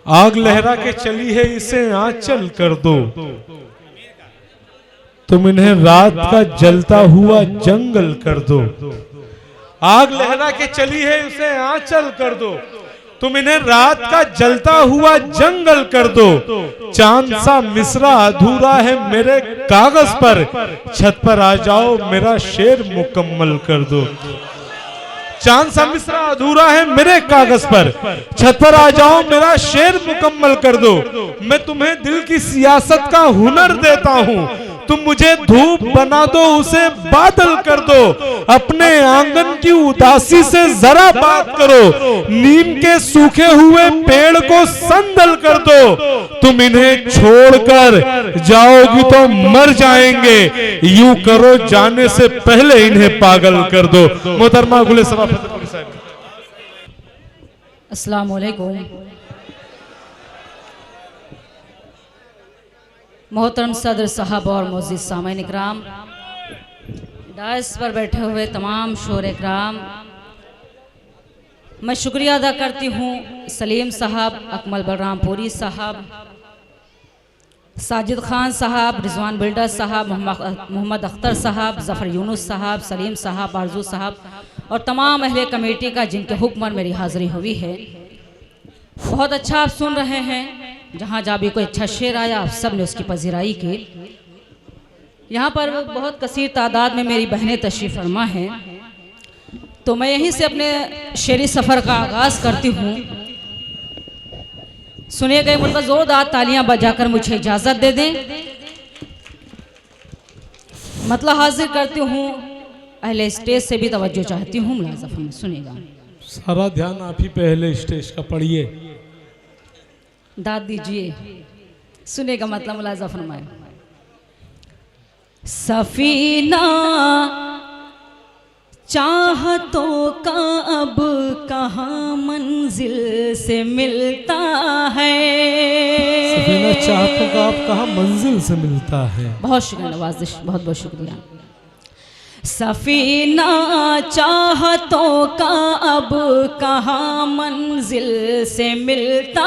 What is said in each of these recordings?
आग लहरा के चली है इसे आंचल कर दो, तुम इन्हें रात का जलता हुआ जंगल कर दो। आग लहरा के चली है उसे आंचल कर दो, तुम इन्हें रात का जलता हुआ जंगल कर दो। चांद सा मिसरा अधूरा है मेरे कागज पर, छत पर आ जाओ मेरा शेर मुकम्मल कर दो। चांद सा मिसरा अधूरा है मेरे कागज पर, छत पर आ जाओ मेरा शेर मुकम्मल कर दो। मैं तुम्हें दिल की सियासत का हुनर देता हूँ, तुम मुझे धूप बना दो उसे बादल कर दो। अपने आंगन की उदासी से जरा बात करो, नीम के सूखे हुए पेड़ को संदल कर दो। तुम इन्हें छोड़कर जाओगी तो मर जाएंगे, यूं करो जाने से पहले इन्हें पागल कर दो। मोहतरमा गुले सभा अस्सलाम वालेकुम। मोहतरम सदर साहब और मोअज़्ज़िज़ सामईन इकराम, डायस पर बैठे हुए तमाम शोर इकराम, मैं शुक्रिया अदा करती हूँ सलीम साहब, अकमल बलरामपुरी साहब, साजिद खान साहब, रिजवान बिल्डर साहब, मोहम्मद अख्तर साहब, जफ़र यूनुस साहब, सलीम साहब, आरजू साहब और तमाम अहले कमेटी का जिनके हुक्म पर मेरी हाज़िरी हुई है। बहुत अच्छा आप सुन रहे हैं, जहाँ जहाँ भी कोई अच्छा शेर आया आप सब ने उसकी पजीराई की। यहाँ पर बहुत कसीर तादाद में मेरी बहनें तशरीफ़ फरमा हैं, तो मैं यहीं से अपने शेरी सफ़र का आगाज़ करती हूँ। सुने गए मुझे ज़ोरदार तालियां बजाकर मुझे इजाज़त दे दें। मतलब हाजिर करती हूँ, अहले स्टेज से भी तवज्जो चाहती हूँ, मुलाज़ा में सुनेगा। सारा ध्यान आप ही पहले स्टेज का पढ़िए, दाद दीजिए, सुनेगा मतलब मुलाज़ा फरमाए। सफीना चाहतों का अब कहाँ मंजिल से मिलता है। सफीना चाहतों का अब कहाँ मंजिल से मिलता है। बहुत शुक्रिया नवाजिश, बहुत बहुत शुक्रिया। सफीना चाहतों का अब कहाँ मंजिल से मिलता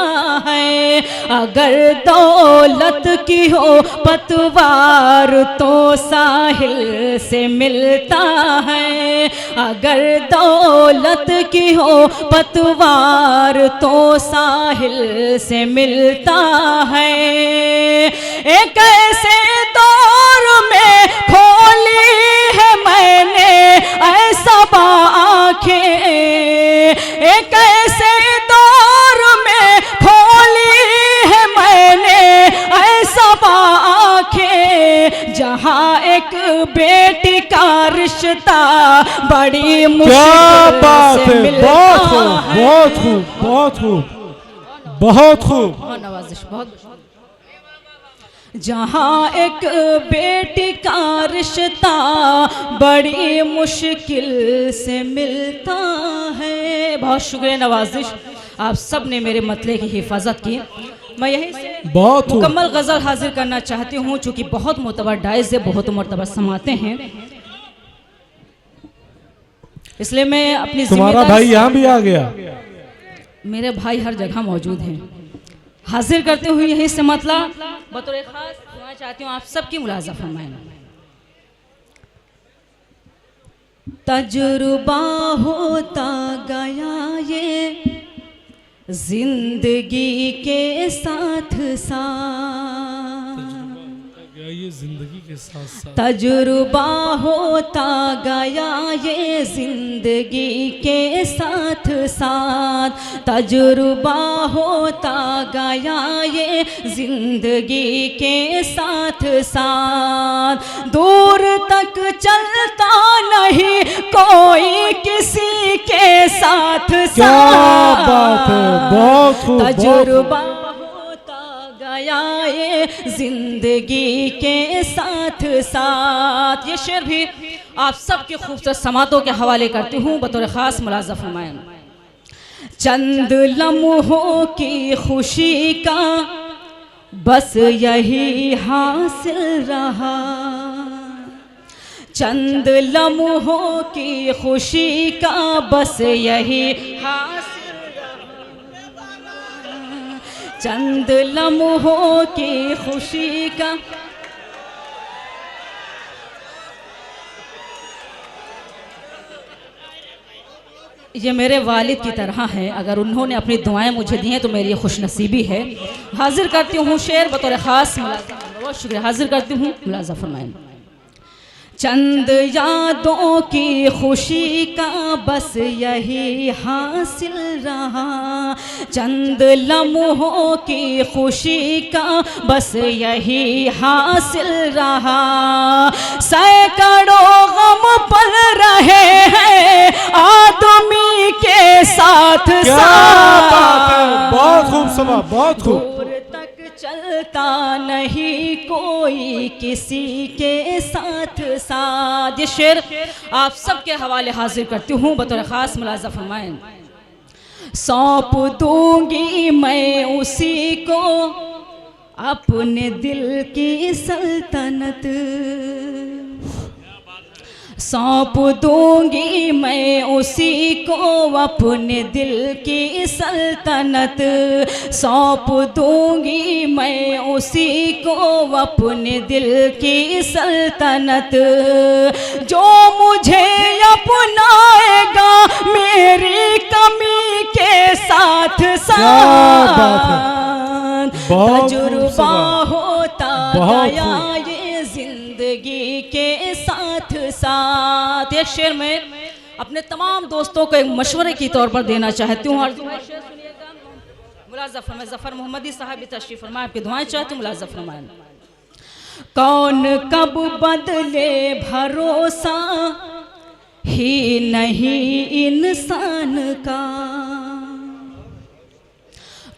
है। अगर दौलत की हो पतवार तो साहिल से मिलता है। अगर दौलत की हो पतवार तो साहिल से मिलता है। एक ऐसे दौर में खोली है मैंने ऐसा आँखें, एक ऐसे दौर में खोली है मैंने ऐसा आँखें, जहाँ एक बेटी का रिश्ता बड़ी मुश्किल से मिलता है। बहुत खूब, बहुत खूब, बहुत खूब। बहुत नवाजिश, बहुत। जहाँ एक बेटी का रिश्ता बड़ी मुश्किल से मिलता है। बहुत शुक्रिया नवाजिश, आप सब ने मेरे मतले की हिफाजत की। मैं यही से बहुत मुकम्मल गज़ल हाजिर करना चाहती हूँ, चूँकि बहुत मोतबर डाइज है, बहुत मरतबा समाते हैं, इसलिए मैं अपनी तुम्हारा भाई यहाँ भी आ गया। मेरे भाई हर जगह मौजूद हैं। हाजिर करते हुए यही से मतलब बतौर खास सुनना चाहती हूँ, आप सबकी मुलाज़ा फरमाएं। तजुर्बा होता गया ये जिंदगी के साथ साथ, ये जिंदगी के साथ साथ तजुर्बा होता गया ये जिंदगी के साथ साथ, तजुर्बा होता गया ये जिंदगी के साथ साथ। दूर तक चलता नहीं कोई किसी के साथ साथ। क्या बात है, बहुत खूब। तजुर्बा गया ये जिंदगी के साथ साथ। ये शेर भी आप सबके खूबसूरत समातों के हवाले करती हूँ, बतौर ख़ास मुलाज़ा फरमाएं। चंद लम्हों की खुशी का बस यही हासिल रहा, चंद लम्हों की खुशी का बस यही हासिल, चंद लम्हों की खुशी का ये मेरे वालिद की तरह हैं। अगर उन्होंने अपनी दुआएं मुझे दी हैं तो मेरी खुशनसीबी है। हाजिर करती हूँ शेर बतौर ख़ास मुलाज़ा। बहुत शुक्रिया। हाजिर करती हूँ मुलाज़ा फरमाएं। चंद यादों की खुशी का बस यही हासिल रहा, चंद लम्हों की खुशी का बस यही हासिल रहा। सैकड़ों गम पल रहे हैं आदमी के साथ साथ। बहुत खूब समा, बहुत खूब। चलता नहीं कोई किसी के साथ साथ। ये शेर आप सबके हवाले हाजिर करती हूँ बतौर ख़ास मुलाज़ा फरमाएं। सौंप दूंगी मैं उसी को अपने दिल की सल्तनत, सौंप दूंगी मैं उसी को अपने दिल की सल्तनत, सौंप दूंगी मैं उसी को अपने दिल की सल्तनत। जो मुझे अपनाएगा मेरी कमी के साथ साथ, तजुर्बा होता गया ये जिंदगी के साथ साथ। एक शेर में अपने तमाम दोस्तों को एक मशवरे की तौर पर देना चाहती हूँ। शेर सुनिएगा। मुलाज़ा फरमाएं। ज़फ़र मोहम्मदी साहब तशरीफ़ फरमाएं। आपकी दुआएं चाहती हूँ। मुलाज़ा फरमाएं। कौन कब बदले भरोसा ही नहीं इंसान का,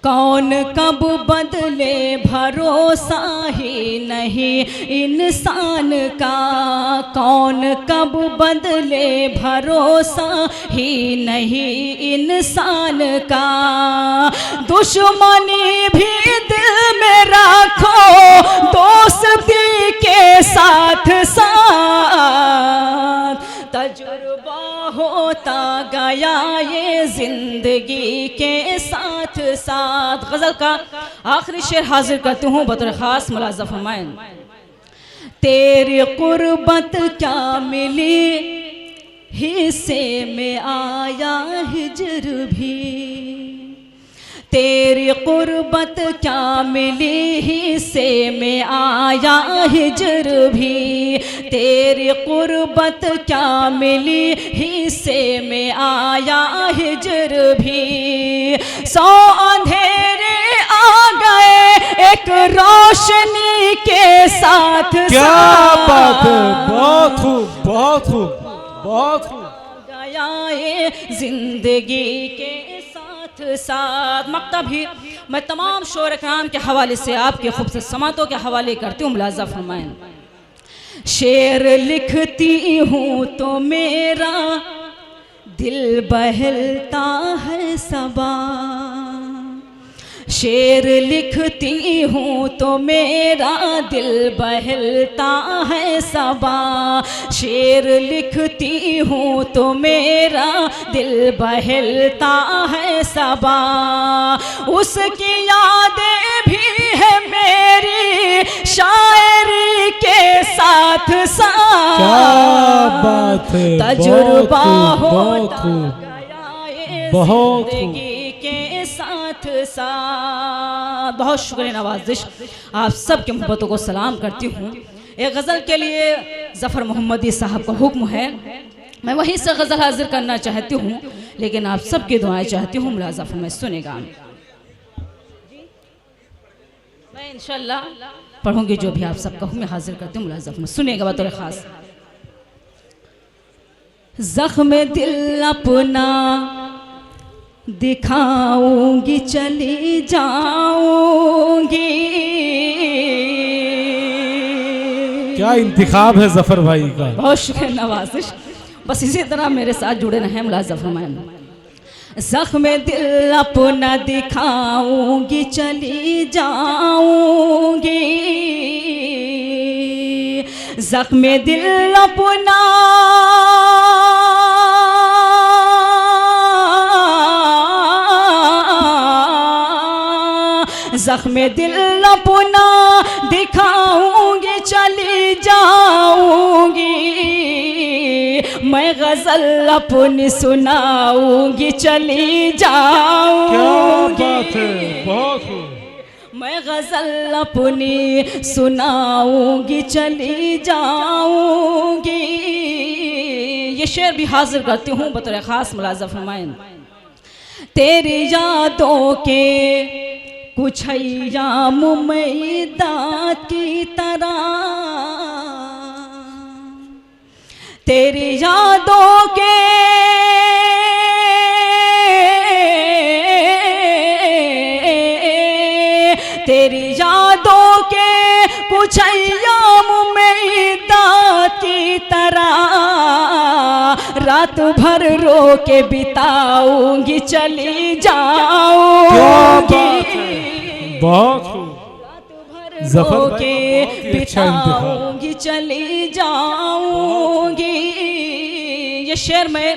कौन कब बदले भरोसा ही नहीं इंसान का, कौन कब बदले भरोसा ही नहीं इंसान का। दुश्मनी भी दिल में रखो दोस्ती के साथ साथ, तजुर्बा होता गया ये जिंदगी के साथ साथ। गजल का आखिरी शेर हाजिर करती हूँ बतौर ख़ास मुलाज़ा फरमाएं। तेरी कुर्बत क्या मिली हिस्से में आया हिजर भी, तेरी कुर्बत क्या मिली हिस्से में आया हिजर भी, तेरी कुर्बत क्या मिली हिस्से में आया हिजर भी। 100 अंधेरे आ गए एक रोशनी के साथ। क्या बात है, बहुत खूब, बहुत खूब, बहुत खूब। गया ये जिंदगी के साथ। मक्ता भी मैं तमाम शोर कराम के हवाले से आपके खूबसूरत समातों के हवाले करती हूँ। मुलाज़ा फरमाएं। शेर लिखती हूँ तो मेरा दिल बहलता है सबा, शेर लिखती हूँ तो मेरा दिल बहलता है सबा, शेर लिखती हूँ तो मेरा दिल बहलता है सबा। उसकी यादें भी है मेरी शायरी के साथ साथ। क्या बात है, तजुर्बा होता गया ये बहुत जिंदगी के साथ साथ। बहुत शुक्रिया नवाजिश। आप सब के मोहब्बतों को सलाम करती हूँ। एक गज़ल के लिए ज़फ़र मोहम्मदी साहब का हुक्म है, मैं वहीं से गज़ल हाजिर करना चाहती हूँ, लेकिन आप सब की दुआएं चाहती हूँ। मुलाज़ा फरमाएं। सुनेगा मैं इंशाल्लाह पढ़ूंगी जो भी आप सबका हुक्म हाजिर करती हूँ। मुलाज़ा फरमाएं। सुनेगा बतौर ख़ास। ज़ख्म दिल अपना दिखाऊंगी चली जाऊंगी। क्या इंतखाब है ज़फ़र भाई का। बहुत शुक्रिया नवाजिश। बस इसी तरह मेरे साथ जुड़े रहें। मुलाज़ा फरमाएं। ज़ख्म दिल अपना दिखाऊंगी चली जाऊंगी, ज़ख्म दिल अपना जख्म दिल अपना दिखाऊंगी चली जाऊंगी, मैं गजल अपनी सुनाऊंगी चली जाऊंगी। क्या बात है, बहुत खूब। मैं गजल अपनी सुनाऊंगी चली जाऊंगी। ये शेर भी हाजिर करती हूँ बतौर खास मुलाज़ा फरमाएं। तेरी यादों के कुछ अय्याम मैदा की तरह, तेरी यादों के तेरी यादों के कुछ अय्याम मैदा की तरह, रात भर रो के बिताऊंगी चली जाऊंगी। बहुत खूब। रो के बिताऊंगी चली जाऊंगी। ये शेर मैं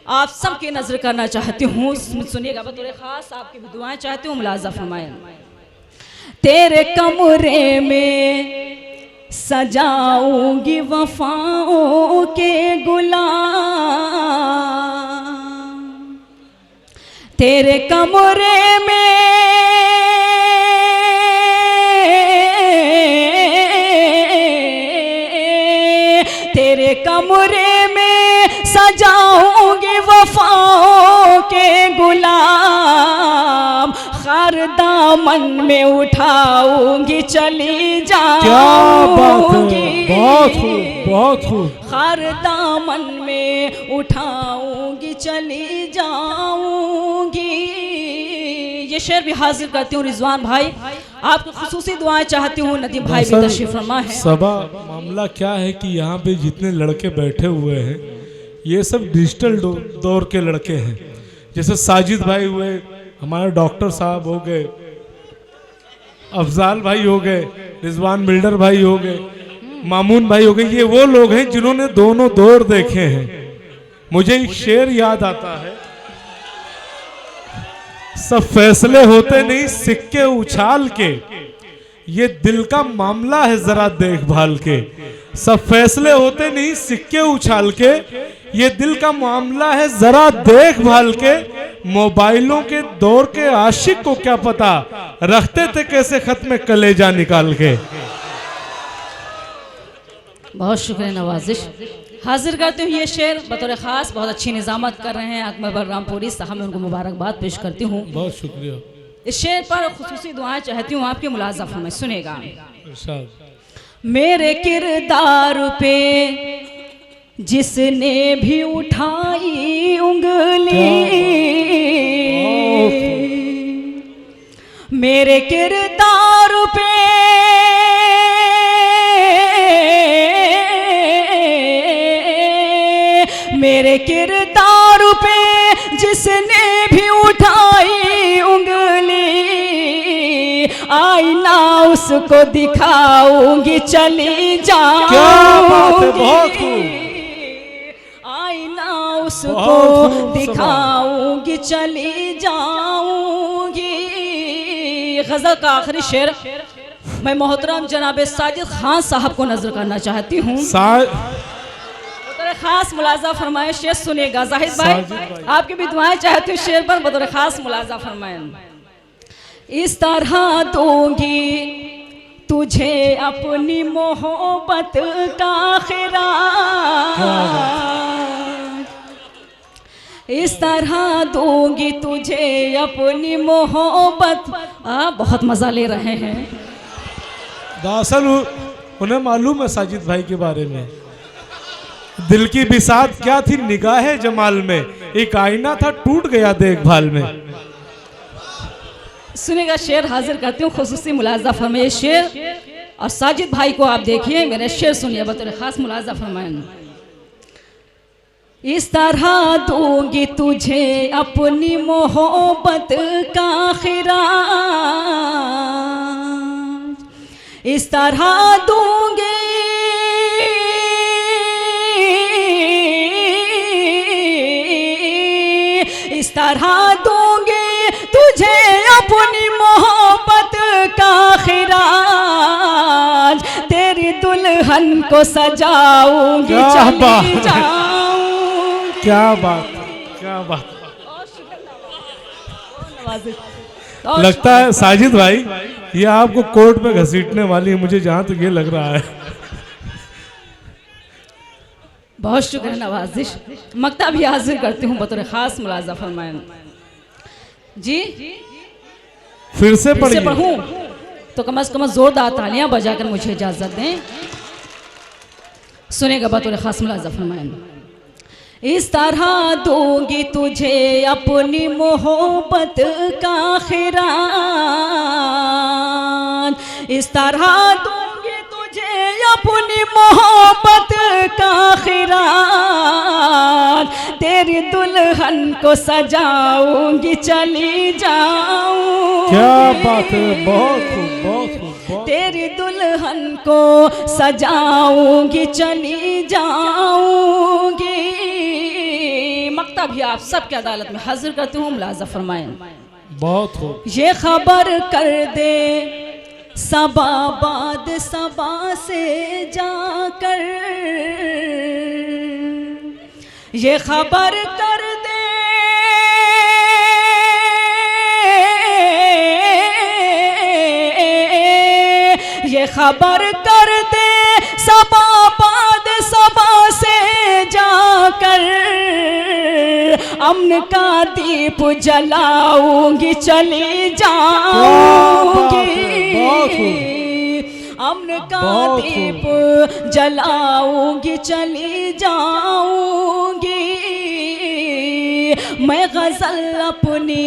आप सबकी नजर करना चाहती हूँ, सुनिएगा बतौर खास आपकी भी दुआएं चाहती हूँ, मुलाज़ा फरमाएं। तेरे कमरे में सजाऊंगी वफाओं के गुलाब, तेरे कमरे में तेरे कमरे में सजाऊंगी वफाओं के गुलाब, खार दामन में उठाऊंगी चली जाऊंगी। बहुत खूब, बहुत खूब। खार दामन में उठाऊंगी चली जाऊंगी। ये शेर भी हाजिर करती हूँ रिजवान भाई, आपको खुसूसी दुआएं चाहती हूँ। नदीम भाई भी तशरीफ फरमा है। सबा मामला क्या है कि यहाँ पे जितने लड़के बैठे हुए हैं ये सब डिजिटल दौर के लड़के हैं। जैसे साजिद भाई हुए, हमारे डॉक्टर साहब हो गए, अफजाल भाई हो गए, रिजवान बिल्डर भाई हो गए, मामून भाई हो गए। ये वो लोग हैं जिन्होंने दोनों दौर देखे हैं। मुझे एक शेर याद आता है, सब फैसले होते नहीं सिक्के उछाल के, ये दिल का मामला है जरा देखभाल के। सब फैसले होते नहीं सिक्के उछाल के, ये दिल का मामला है जरा देखभाल के। मोबाइलों के दौर के आशिक को क्या पता रखते थे कैसे खत में कलेजा निकाल के। बहुत शुक्रिया नवाजिश। हाजिर करते हुए ये शेर बतौर ख़ास बहुत अच्छी निज़ामत कर रहे हैं अकबर रामपुरी साहब, मैं उनको मुबारकबाद पेश करती हूँ। बहुत शुक्रिया। इस शेर पर खुसूसी दुआएं चाहती हूँ आपके मुलाज़ा फरमाएं, सुनेगा। मेरे किरदार पे जिसने भी उठाई उंगली, मेरे किरदार पे मेरे किरदार पे जिसने भी उठाई उंगली, आईना उसको दिखाऊंगी चली जाऊंगी। आईना उसको दिखाऊंगी चली जाऊंगी। गजल का आखिरी शेर मैं मोहतरम जनाब साजिद खान साहब को नजर करना चाहती हूँ। खास मुलाजा फरमाए, शेर सुनेगा। जाहिद भाई आपकी भी दुआएं चाहती हूँ शेर पर, बतौर खास मुलाजा फरमाए। इस तरह दूंगी तुझे अपनी मोहब्बत का खिराज, इस तरह दूंगी तुझे अपनी मोहब्बत। आप बहुत मजा ले रहे हैं। दरअसल उन्हें मालूम है साजिद भाई के बारे में, दिल की बिसात क्या थी निगाहे जमाल में, एक आईना था टूट गया देखभाल में। सुनेगा शेर हाजिर करती हूँ खुसूसी मुलाजा फरमाए शेर, और साजिद भाई को आप देखिए मेरे शेर सुनिए बतौर खास मुलाजा फरमाए। इस तरह दूंगी तुझे अपनी मोहब्बत का खिराज, इस तरह दूंगी इस तरह दूंगी तुझे अपनी मोहब्बत दुल्हन को सजाऊंगी, क्या बात चली है। जाऊंगी। क्या बात, क्या बात। लगता है साजिद भाई ये आपको कोर्ट में घसीटने वाली है, मुझे जहां तक ये लग रहा है। बहुत शुक्रिया नवाजिश। मक्ता भी हाजिर करती हूँ बतौर खास मुलाजा फरमाएं जी। फिर से फिर से पढ़िए। पढ़ूं तो कम से कम जोरदार तालियां बजाकर मुझे इजाजत दें। सुनेगा बतौर खास मुलाजा फरमाएं। इस तरह दूंगी तुझे अपनी मोहब्बत का खिरान, इस तरह दूंगी तुझे अपनी मोहब्बत का खिरान, तेरी दुल्हन को सजाऊंगी, चली जाऊंगी। क्या बात है, बहुत खूब, बहुत खूब, बहुत। तेरी दुल्हन को सजाऊंगी, चली जाऊंगी। मक्ता भी आप सबकी अदालत में हाजिर करती हूँ, मुलाजा फरमाएं। बहुत खूब। ये खबर कर दे सबा बाद सबा से जाकर, ये खबर कर दे ये खबर कर दे सबा बाद सबा से जाकर, अमन का दीप जलाऊंगी, चली जाऊंगी। अमन का दीप जलाऊंगी, चली जाऊंगी। मैं गजल अपनी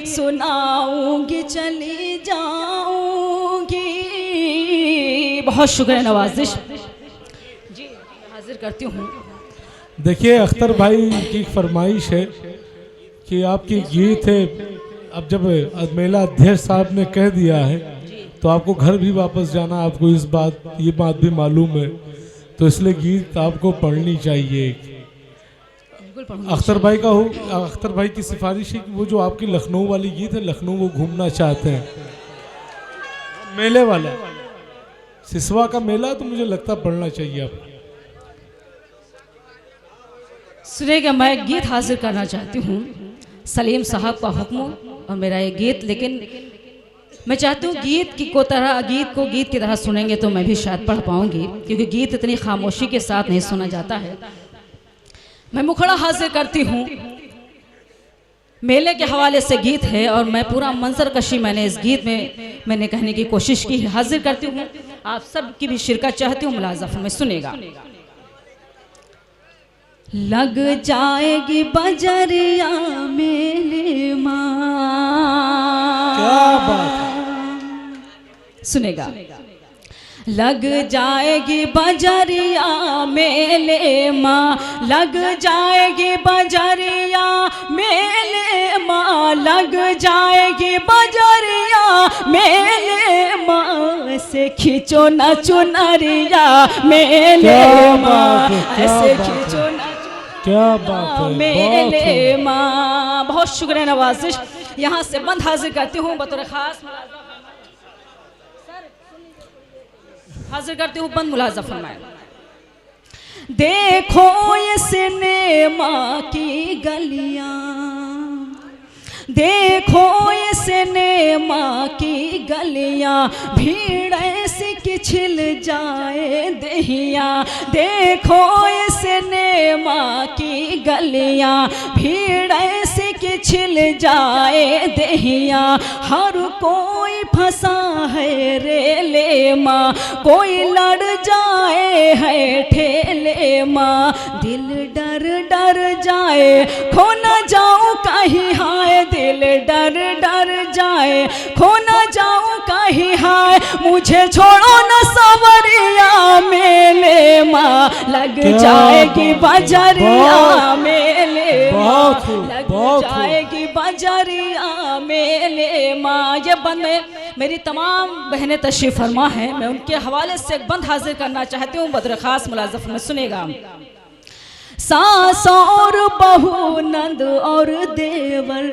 सुनाऊंगी, चली जाऊंगी। बहुत शुक्रिया नवाजिश जी, हाजिर करती हूँ। देखिए अख्तर भाई की फरमाइश है कि आपकी गीत है, अब जब मेला अध्यक्ष साहब ने कह दिया है तो आपको घर भी वापस जाना, आपको ये बात भी मालूम है, तो इसलिए गीत आपको पढ़नी चाहिए। अख्तर भाई का हो, अख्तर भाई की सिफारिश है कि वो जो आपकी लखनऊ वाली गीत है, लखनऊ वो घूमना चाहते हैं, मेले वाला सिसवा का मेला, तो मुझे लगता पढ़ना चाहिए आपको। सुनेगा, मैं गीत हाजिर करना चाहती हूँ, सलीम साहब का हुक्म और मेरा ये गीत। लेकिन मैं चाहती हूँ गीत की गीत की तरह सुनेंगे तो मैं भी शायद पढ़ पाऊंगी, क्योंकि गीत इतनी खामोशी के साथ नहीं सुना जाता है। मैं मुखड़ा हाजिर करती हूँ, मेले के हवाले से गीत है और मैं पूरा मंजर कशी मैंने इस गीत में मैंने कहने की कोशिश की है। हाजिर करती हूँ, आप सब की भी शिरकत चाहती हूँ, मुलाज़ा में सुनेगा। लग जाएगी बजरिया मेले माँ, क्या बात है। सुनेगा। लग जाएगी बजरिया मेले माँ, लग जाएगी बजरिया मेले माँ, लग जाएगी बजरिया मेले माँ, से खींचो न चुनरिया मेले माँ, ऐसे खींचो न क्या बात है, मेले माँ। बहुत शुक्रिया नवाजिश। यहाँ से बंद हाजिर करती हूँ बतौर खास हाजिर करती हूँ, बंद मुलाजा फरमाएं। देखो ये सिनेमा की गलियां, देखो ये सिनेमा की गलियां, भीड़ ऐसी कि छिल जाए दहिया। देखो ये सिनेमा की गलियां, भीड़ ऐसी कि छिल जाए दहिया। हर कोई फंसा है रेले माँ, कोई लड़ जाए है ठेले माँ। दिल डर डर जाए खो न जाऊं कहीं हाय, दिल डर डर जाए खो न जाऊं कहीं हाय। मुझे छोड़ो न सवरिया मेले माँ, लग जाएगी बजरिया मेले माँ, लग जाएगी बजरिया मेले माँ। ये बंद में मेरी तमाम बहनें तशरीफ फरमा हैं, मैं उनके हवाले से एक बंद हाजिर करना चाहती हूँ बदर खास मुलाज़फ में, सुनेगा। सास और बहू, नंद और देवर,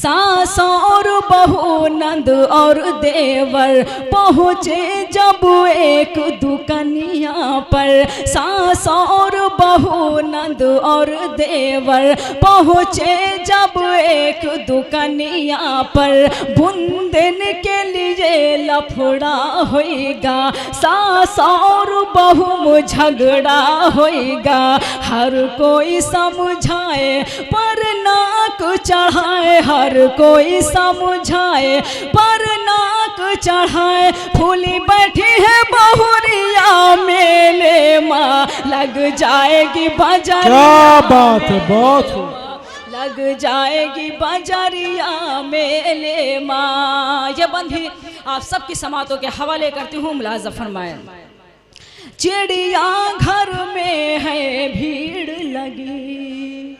सास और बहू नंद और देवर पहुँचे जब एक दुकनिया पर। सास और बहू नंद और देवर पहुँचे जब एक दुकनिया पर। बुंदन के लिए लफड़ा होएगा, सास और बहू झगड़ा होएगा। हर कोई समझाए पर नाक चढ़ाए, हर कोई समझाए पर नाक चढ़ाए। फूली बैठी है बहुरिया मेले माँ, लग जाएगी बाजार। क्या बात है, बहुत लग जाएगी बाजारिया मेले माँ। ये बंद भी आप सबकी समातों के हवाले करती हूँ, मुलाज़ा फरमाएं। चिड़िया घर में है भीड़ लगी,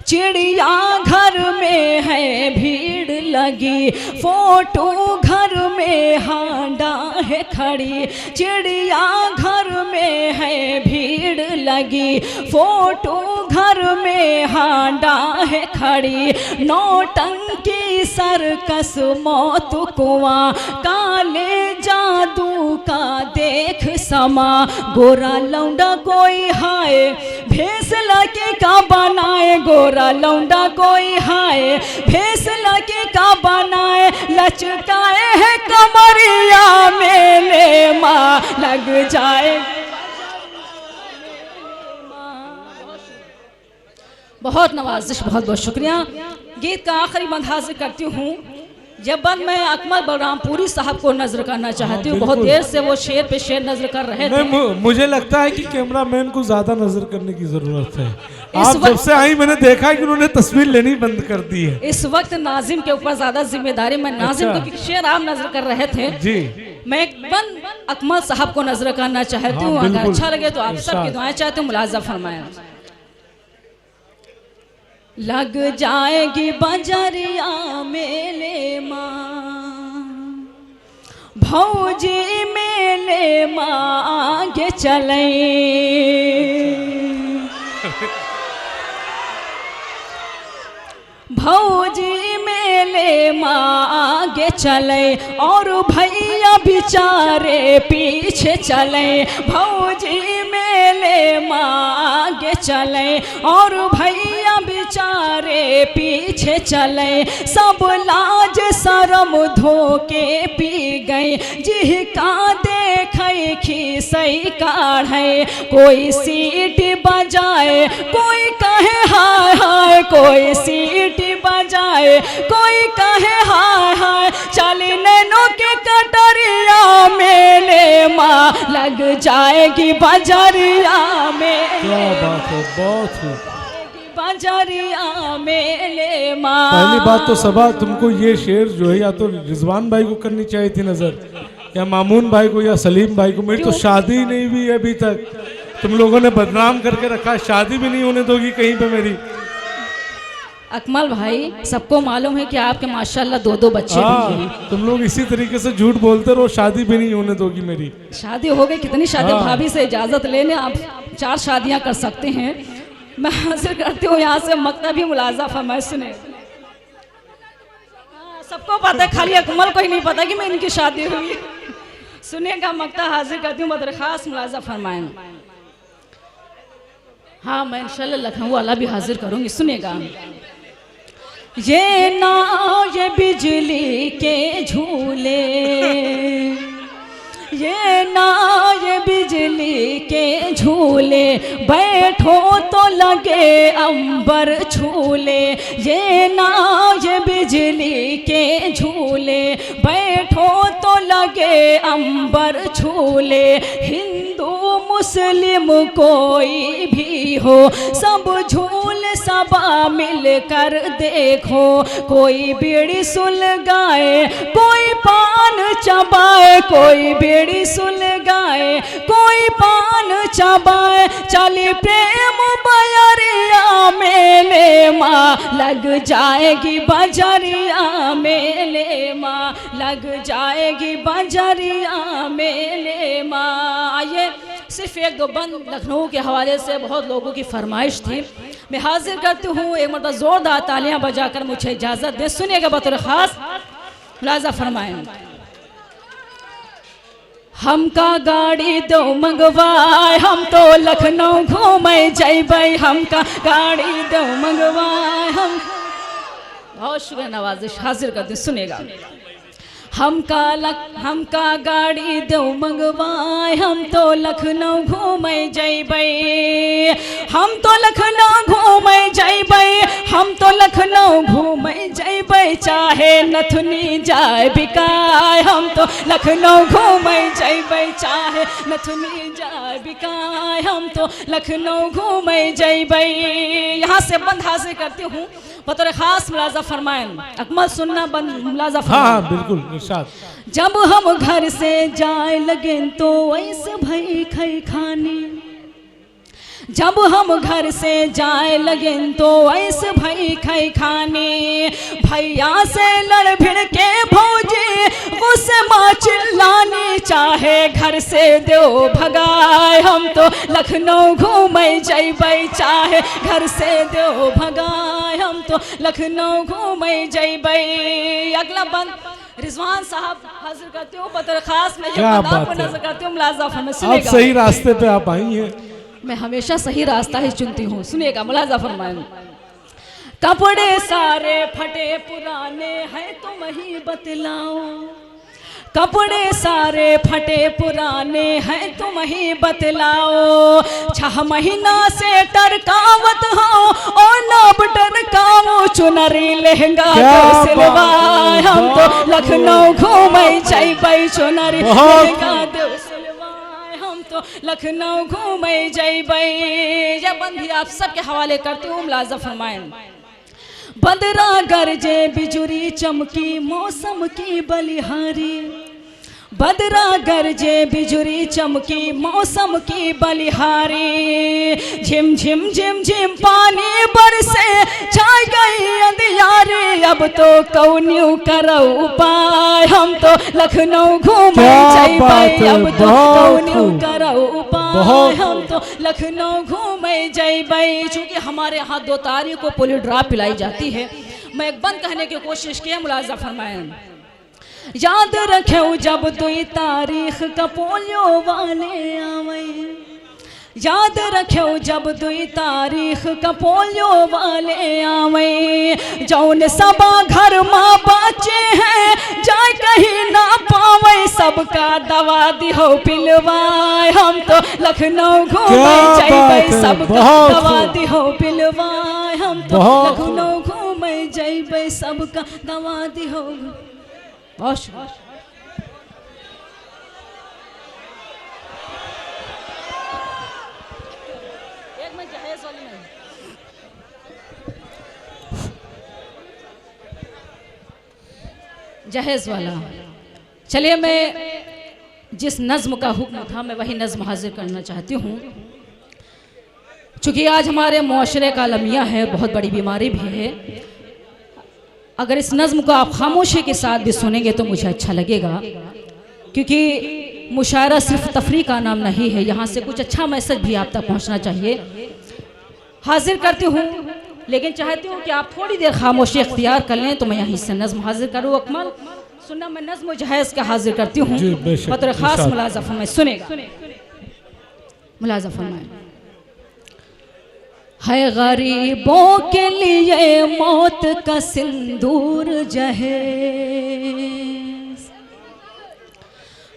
चिड़िया घर में है भीड़ लगी। फोटो घर में हांडा है खड़ी, चिड़िया घर में है भीड़ लगी। फोटो घर में हांडा है खड़ी। नौटंकी सर्कस मौत कुआं, काले जादू का देख समा। गोरा लौंडा कोई हाय भेस लगे का बनाए, गोरा लौंडा कोई हाय भेस लगे का बनाए। लचकाए है कमरिया मेले माँ, लग जाए। बहुत नवाजिश, बहुत बहुत शुक्रिया। गीत का आखिरी बंद हाजिर करती हूँ। जब बंद मैं अकमल बलरामपुरी साहब को नजर करना चाहती हूँ। बहुत देर से वो शेर पे शेर नजर कर रहे थे। मुझे लगता है कि कैमरामैन को ज्यादा नजर करने की जरूरत है। आप जब से आई मैंने देखा कि उन्होंने तस्वीर लेनी बंद कर दी है। इस वक्त नाजिम के ऊपर ज्यादा जिम्मेदारी। मैं नाजिम को शेर आप नजर कर रहे थे जी, मैं बंद अकमल साहब को नजर करना चाहती हूँ। अगर अच्छा लगे तो आप सबकी दुआएं चाहती हूँ, मुलाज़ा फरमाएं। लग जाएगी बजरिया मेले माँ, भौजी मेले माँ आगे चले। भौजी मेले माँ आगे चले और भैया बेचारे पीछे चले। भौजी मेले माँ आगे चले और भैया बेचारे पीछे चले। सब लाज शरम धोके पी गए, जिहका देखे खीसई काढ़े। कोई सीट बजाए कोई कहे हाय हाय, कोई सीट बजाए कोई कहे हाय हाय। चली नैनो के कटरिया मेले माँ, लग जाएगी बजरिया मेले। क्या बात है, बहुत ही बजरिया मेले माँ। पहली बात तो सबा तुमको ये शेर जो है या तो रिजवान भाई को करनी चाहिए थी नजर, या मामून भाई को, या सलीम भाई को। मेरी तो शादी नहीं हुई अभी तक, तुम लोगों ने बदनाम करके रखा। शादी भी नहीं होने दोगी कहीं पे मेरी। अकमल भाई, सबको मालूम है कि आपके माशाल्लाह 2-2 बच्चे हैं। तुम लोग इसी तरीके से झूठ बोलते रहो, शादी भी नहीं होने दोगी मेरी। शादी हो गई, कितनी शादी। भाभी से इजाजत लेने आप 4 शादियां कर सकते हैं। मैं हाजिर करती हूँ यहाँ से मकता भी मुलाज़ा फरमाए। सुने, सबको पता है, खाली अकमल को ही नहीं पता कि मैं इनकी शादी हुई। सुनिएगा, मकता हाजिर करती हूँ, बदरखास्त मुलाज़ा फरमाएं। हाँ, मैं इंशाल्लाह लखनऊ वाला भी हाजिर करूँगी। सुनिएगा। ये ना ये बिजली के झूले, ये ना ये बिजली के झूले। बैठो तो लगे अंबर झूले, ये ना ये बिजली के झूले। बैठो तो लगे अंबर झूले। हिंदू मुस्लिम कोई भी हो, सब झूल सबा मिलकर देखो। कोई बीड़ी सुलगाए कोई पान चबाए, कोई बीड़ी सुलगाए कोई पान चबाए। चली प्रेम बजरिया मेले माँ, लग जाएगी बजरिया मेले माँ, लग जाएगी बजरिया मेले माँ। ये सिर्फ 1-2 बंद लखनऊ के हवाले से बहुत लोगों की फरमाइश थी। मैं हाजिर करती हूँ एक मरतबा जोरदार तालियां बजाकर मुझे इजाजत दे। सुनिएगा बतौर खास मुलाजा फरमाएं। हमका गाड़ी दो मंगवाए, हम तो लखनऊ घूमे जैबै, हमका गाड़ी दो मंगवाए। हम बहुत शुक्रिया नवाजिश, हाजिर करती हूँ। सुनेगा। हमका गाड़ी दो मंगवाए, हम तो लखनऊ घूमे जैबै, हम तो लखनऊ घूमे जैबै, हम तो लखनऊ घूमे जैबै, चाहे नथुनी जाए बिकाए, हम तो लखनऊ घूमे जैबै, चाहे नथुनी जाए बिकाए, हम तो लखनऊ घूमे जैबै। यहाँ से बंद हाजिर करती हूँ बतौर खास मुलाजा फरमाएं। अकमल सुनना बंद मुलाजा फरमाएं। हाँ बिल्कुल इरशाद। जब हम घर से जाए लगे तो ऐसे भई खई खानी, जब हम घर से जाए लगे तो ऐसे भई खई खानी, भैया से लड़ भिड़ के भौजी गुस्से माँ चिल्लानी, चाहे घर से दो भगाए, हम तो लखनऊ घूमे जैबै, चाहे घर से दो भगाए, हम तो लखनऊ घूमे जैबै। अगला बंद रिजवान साहब हाजिर करते हो बतौर खास। मैं क्या बात को है। नजर करती हूँ मुलाजा आप सुनेगा। सही रास्ते पे आप आई हैं। मैं हमेशा सही रास्ता ही चुनती हूँ। सुनिएगा मुलाजा फरमाएं। कपड़े सारे फटे पुराने हैं तुम ही बतलाओ, कपड़े सारे फटे पुराने हैं तुम ही बतलाओ, 6 महीना से टरकावत हो और नाब टरकाओ, चुनरी लहंगा सिलवाए, हम तो लखनऊ घूमे जैबै, चुनरी लहंगा दो सिलवाए, हम तो लखनऊ घूमे जैबै। ये बंद भी आप सबके हवाले करती हूँ, मुलाजा फरमाएं। बदरा गरजे बिजुरी चमकी मौसम की बलिहारी, बदरा गरजे बिजुरी चमकी मौसम की बलिहारी, झिम झिम झिम झिम पानी बरसे छाई गई अंधियारी, अब तो कौन्यू करो उपाय, हम तो लखनऊ घूमे जैबै, अब तो कौन्यू करो उपाय, हम तो लखनऊ घूमे जैबै। चूंकि हमारे यहाँ 2 तारीख को पोलियो ड्रॉप पिलाई जाती है, मैं एक बंद कहने की कोशिश की है, मुलाजा फरमाएं। याद रखो जब 2 तारीख का पोलियो वाले आवे, याद रखो जब 2 तारीख का पोलियो वाले आवे, जौन सबा घर माँ बच्चे हैं जाए कहीं ना पावे, सबका दवा दिहो पिलवाए, हम तो लखनऊ घूमे जैबै, सबका दवा दिहो पिलवाए, हम तो लखनऊ घूमे जैबै, सबका दवा दिहो। बहुत शुक्रिया। एक में जहेज वाली में जहेज वाला। चलिए मैं जिस नज्म का हुक्म था मैं वही नज्म हाजिर करना चाहती हूँ। चूँकि आज हमारे मुआशरे का अलमिया है, बहुत बड़ी बीमारी भी है, अगर इस नज़्म को आप खामोशी के साथ भी सुनेंगे तो मुझे अच्छा लगेगा, क्योंकि मुशायरा सिर्फ तफरी का नाम नहीं है, यहाँ से कुछ अच्छा मैसेज भी आप तक पहुँचना चाहिए। हाजिर करती हूँ, लेकिन चाहती हूँ कि आप थोड़ी देर खामोशी इख्तियार कर लें तो मैं यहीं से नज़्म हाजिर करूँ। अकमल सुनना, मैं नज़्म जहेज़ का हाजिर करती हूँ बतौर ख़ास मुलाज़ा फरमाएं। सुनेगा मुलाज़ा फरमाएं। है गरीबों के लिए मौत का सिंदूर जहेज़,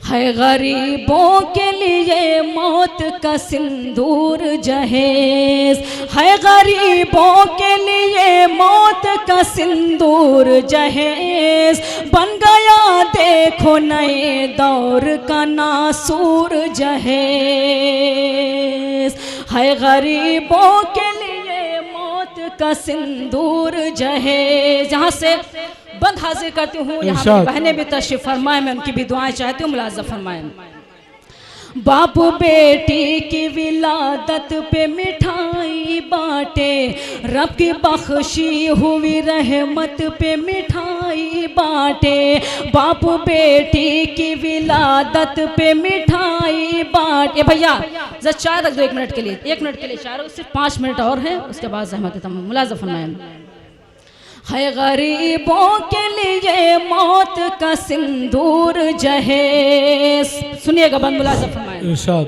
है गरीबों के लिए मौत का सिंदूर जहेज़, है गरीबों के लिए मौत का सिंदूर जहेज़, बन गया देखो नए दौर का नासूर जहेज़, है गरीबों के लिए मौत का सिंदूर जहेज़। जहाँ से बंद हाजिर करती हूँ, यहाँ मेरी बहनें भी तशरीफ फरमाएं, मैं उनकी भी दुआएं चाहती हूँ, मुलाज़ा फरमाएं। बाप बेटी की विलादत पे मिठाई बांटे, रब की बख्शी हुई रहमत पे मिठाई बांटे। बाप बेटी की विलादत पे मिठाई बांटे। भैया जरा चाय रख दो 1 मिनट के लिए, 1 मिनट के लिए चाय, सिर्फ 5 मिनट और है, उसके बाद ज़हमत तमाम। मुलाज़ा फरमाएं। है गरीबों के लिए मौत का सिंदूर जहेज। सुनिएगा बंद, मुलाज़ा फरमाएं। इरशाद।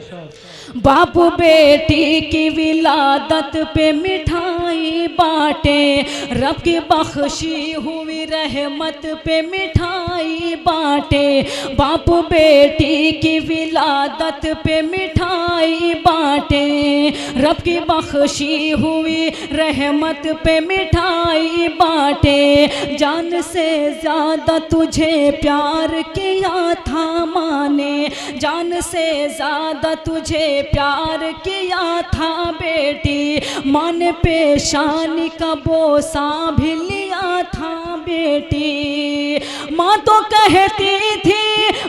बाप बेटी की विलादत पे मिठाई बांटे, रब की बख्शी हुई रहमत पे मिठाई बांटे। बाप बेटी की विलादत पे मिठाई बांटे, रब की बख्शी हुई रहमत पे मिठाई बांटे। जान से ज़्यादा तुझे प्यार किया था माँ ने, जान से ज़्यादा तुझे प्यार किया था बेटी। माँ ने पेशानी का बोसा भी लिया था बेटी। माँ तो कहती थी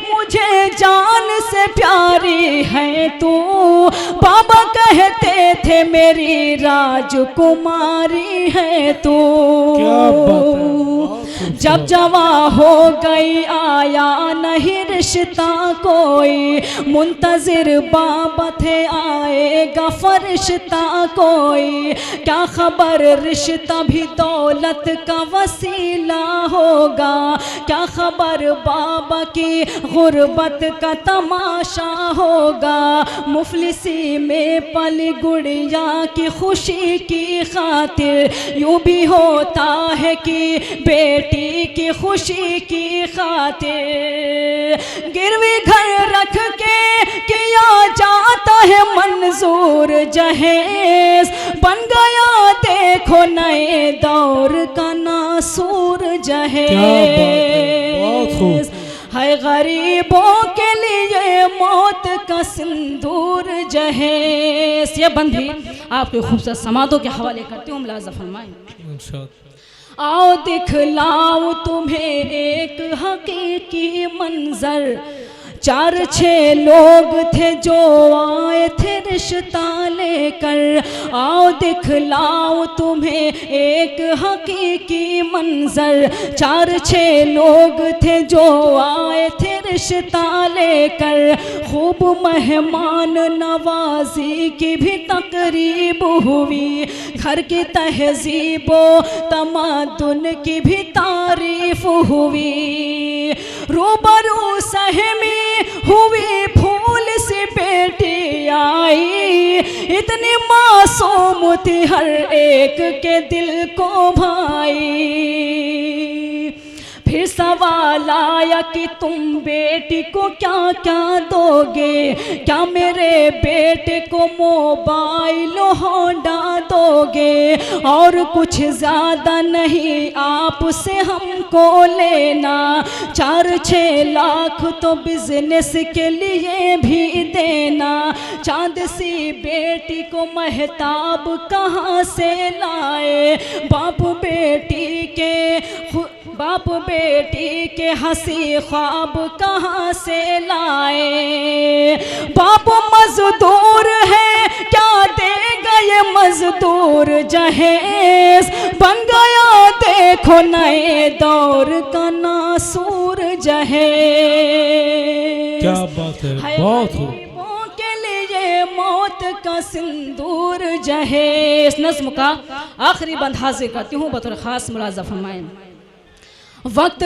मुझे जान से प्यारी है तू, बाबा कहते थे मेरी राजकुमारी है तू। क्या बात है। जब जवा हो गई आया नहीं रिश्ता कोई, मुंतजिर बाबा थे आएगा फरिश्ता कोई। क्या खबर रिश्ता भी दौलत का वसीला होगा, क्या खबर बाबा की गुर्बत का तमाशा होगा। मुफलिसी में पली गुड़िया की खुशी की खातिर, यूं भी होता है कि बेटी की खुशी की खातिर गिरवी घर रख के किया जाता है मंजूर जहेज। बन गया देखो नए दौर का नासूर जहेज। है गरीबों के लिए मौत का सिंदूर जहेज। ये बंद भी आपके खूबसूरत समातों के हवाले करती हूँ, मुलाज़ा फरमाएं। आओ दिखलाओ तुम्हें एक हकीकी मंजर, 4-6 लोग थे जो आए थे रिश्ता लेकर। आओ दिखलाओ तुम्हें एक हकीकी मंजर, 4-6 लोग थे जो आए थे रिश्ता लेकर। खूब मेहमान नवाजी की भी तकरीब हुई, घर की तहजीबो तमद्दुन की भी तारीफ हुई। रूबरू सहमी हुई फूल सी बेटी आई, इतनी मासूम थी हर एक के दिल को भाई। फिर सवाल आया कि तुम बेटी को क्या क्या दोगे, क्या मेरे बेटे को मोबाइल होंडा दोगे, और कुछ ज़्यादा नहीं आपसे हमको लेना, 4-6 लाख तो बिजनेस के लिए भी देना। चांद सी बेटी को महताब कहाँ से लाए, बाप बेटी के हंसी ख्वाब कहाँ से लाए। बाप मजदूर है क्या देगा ये मजदूर जहेज। बन गया देखो नए दौर का नासूर जहेज। क्या बात है, बहुत हो। के लिए मौत का सिंदूर जहेज। नज़्म का आखिरी बंद हाजिर करती हूँ बतौर खास, मुलाज़ा फरमाएं। वक्त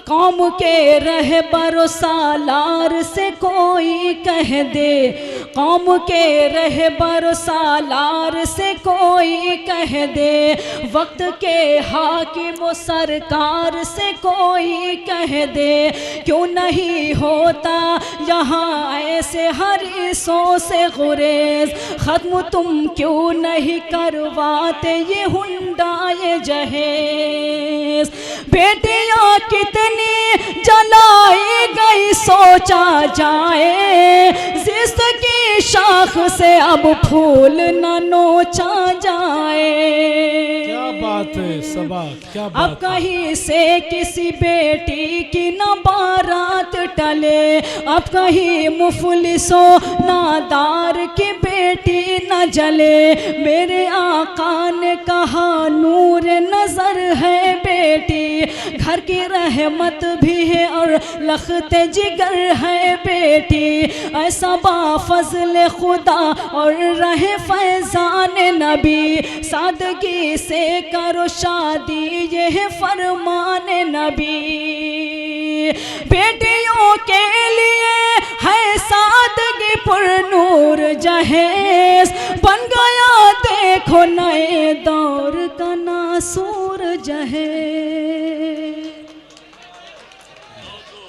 कौम के रहबर सालार से कोई कह दे, कौम के रहबर सालार से कोई कह दे। वक्त के हाकिम सरकार से कोई कह दे, क्यों नहीं होता यहाँ ऐसे हरीसों से गुरेज। ख़त्म तुम क्यों नहीं करवाते ये हुंडा ये जहेज। बेटियाँ कितनी जलाई गई सोचा जाए, जिसकी की शाख से अब फूल न नोचा जाए। क्या बात है सबा, क्या अब बात है। कहीं से किसी बेटी की न बारात टले, अब कहीं मुफलिसों नादार की बेटी न जले। मेरे आका ने कहा नूर नजर है बेटी, घर की रहमत भी है और लखते जिगर है बेटी। ऐसा बाफजल खुदा और रहे फैजान नबी, सादगी से करो शादी ये है फरमान नबी। बेटियों के लिए है सादगी पुर नूर जहेज, बन गया देखो नए दौर का नासूर जहेज।